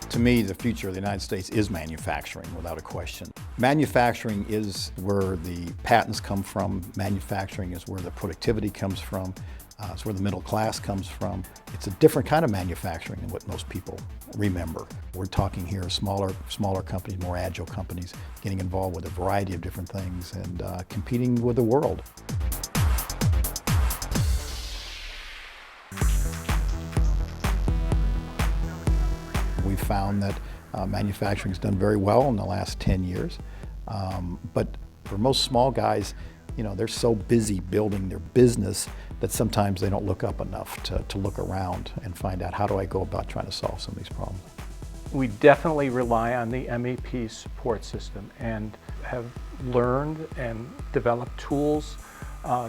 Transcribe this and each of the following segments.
To me, the future of the United States is manufacturing, without a question. Manufacturing is where the patents come from. Manufacturing is where the productivity comes from. It's where the middle class comes from. It's a different kind of manufacturing than what most people remember. We're talking here smaller companies, more agile companies, getting involved with a variety of different things and competing with the world. We've found that manufacturing has done very well in the last 10 years, but for most small guys, you know, they're so busy building their business that sometimes they don't look up enough to look around and find out, how do I go about trying to solve some of these problems? We definitely rely on the MEP support system and have learned and developed tools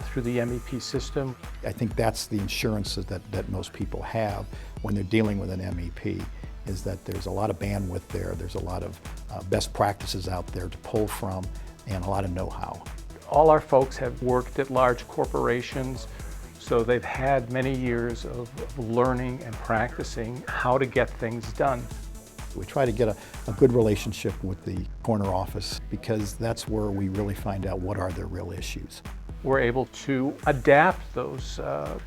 through the MEP system. I think that's the insurance that most people have when they're dealing with an MEP, is that there's a lot of bandwidth there, there's a lot of best practices out there to pull from, and a lot of know-how. All our folks have worked at large corporations, so they've had many years of learning and practicing how to get things done. We try to get a good relationship with the corner office, because that's where we really find out what are their real issues. We're able to adapt those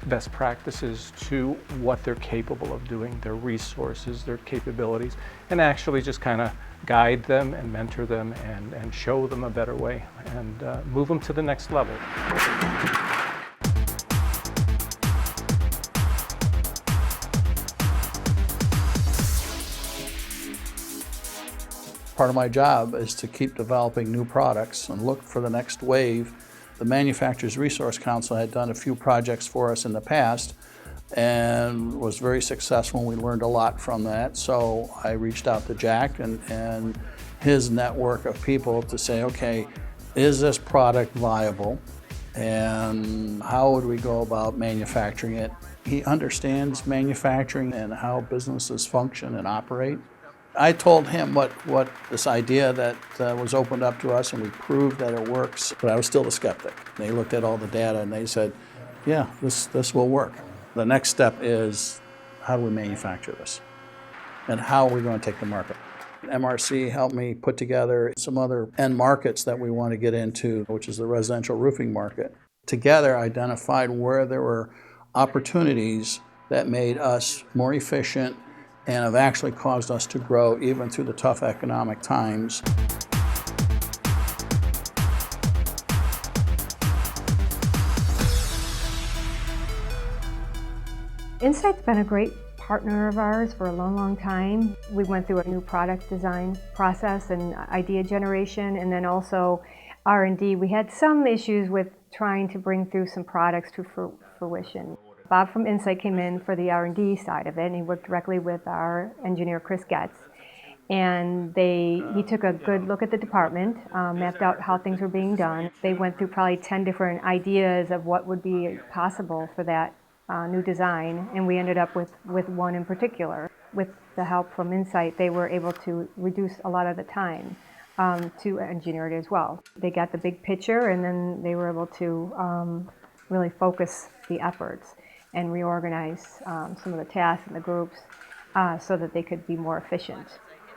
best practices to what they're capable of doing, their resources, their capabilities, and actually just kind of guide them and mentor them and show them a better way and move them to the next level. Part of my job is to keep developing new products and look for the next wave. The Manufacturers Resource Council had done a few projects for us in the past and was very successful. We learned a lot from that. So I reached out to Jack and his network of people to say, okay, is this product viable? And how would we go about manufacturing it? He understands manufacturing and how businesses function and operate. I told him what this idea that was opened up to us, and we proved that it works, but I was still a skeptic. They looked at all the data and they said, yeah, this will work. The next step is, how do we manufacture this? And how are we going to take the market? MRC helped me put together some other end markets that we want to get into, which is the residential roofing market. Together identified where there were opportunities that made us more efficient and have actually caused us to grow even through the tough economic times. Insyte's been a great partner of ours for a long time. We went through a new product design process and idea generation, and then also R&D. We had some issues with trying to bring through some products to fruition. Bob from Insyte came in for the R&D side of it, and he worked directly with our engineer, Chris Getz. And he took a good look at the department, mapped out how things were being done. They went through probably 10 different ideas of what would be possible for that new design, and we ended up with one in particular. With the help from Insyte, they were able to reduce a lot of the time to engineer it as well. They got the big picture, and then they were able to really focus the efforts and reorganize some of the tasks and the groups so that they could be more efficient.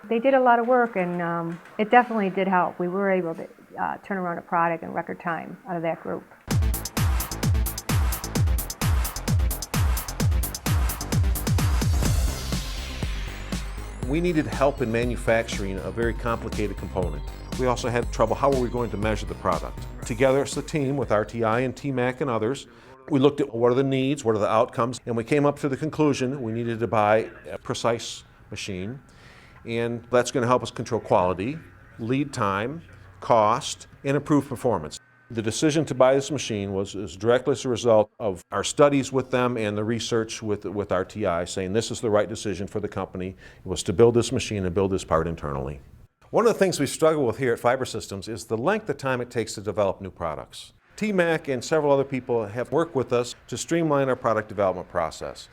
They did a lot of work, and it definitely did help. We were able to turn around a product in record time out of that group. We needed help in manufacturing a very complicated component. We also had trouble, how were we going to measure the product? Together as a team with RTI and TMAC and others, we looked at what are the needs, what are the outcomes, and we came up to the conclusion we needed to buy a precise machine, and that's going to help us control quality, lead time, cost, and improve performance. The decision to buy this machine was directly as a result of our studies with them and the research with RTI, saying this is the right decision for the company. It was to build this machine and build this part internally. One of the things we struggle with here at Fiber Systems is the length of time it takes to develop new products. TMAC and several other people have worked with us to streamline our product development process.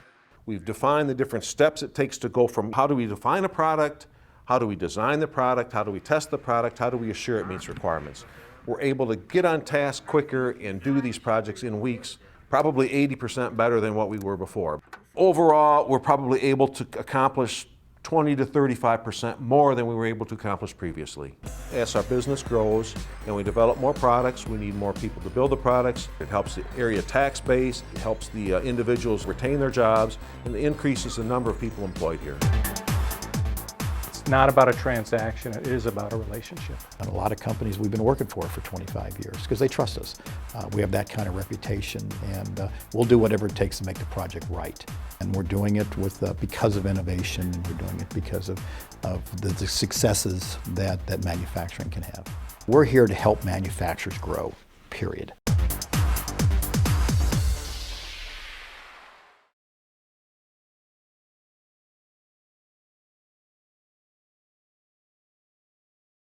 We've defined the different steps it takes to go from how do we define a product, how do we design the product, how do we test the product, how do we assure it meets requirements. We're able to get on task quicker and do these projects in weeks, probably 80% better than what we were before. Overall, we're probably able to accomplish 20 to 35% more than we were able to accomplish previously. As our business grows and we develop more products, we need more people to build the products. It helps the area tax base, it helps the individuals retain their jobs, and it increases the number of people employed here. It's not about a transaction, it is about a relationship. And a lot of companies we've been working for 25 years because they trust us. We have that kind of reputation, and we'll do whatever it takes to make the project right. And we're doing it because of innovation, and we're doing it because of the successes that manufacturing can have. We're here to help manufacturers grow, period.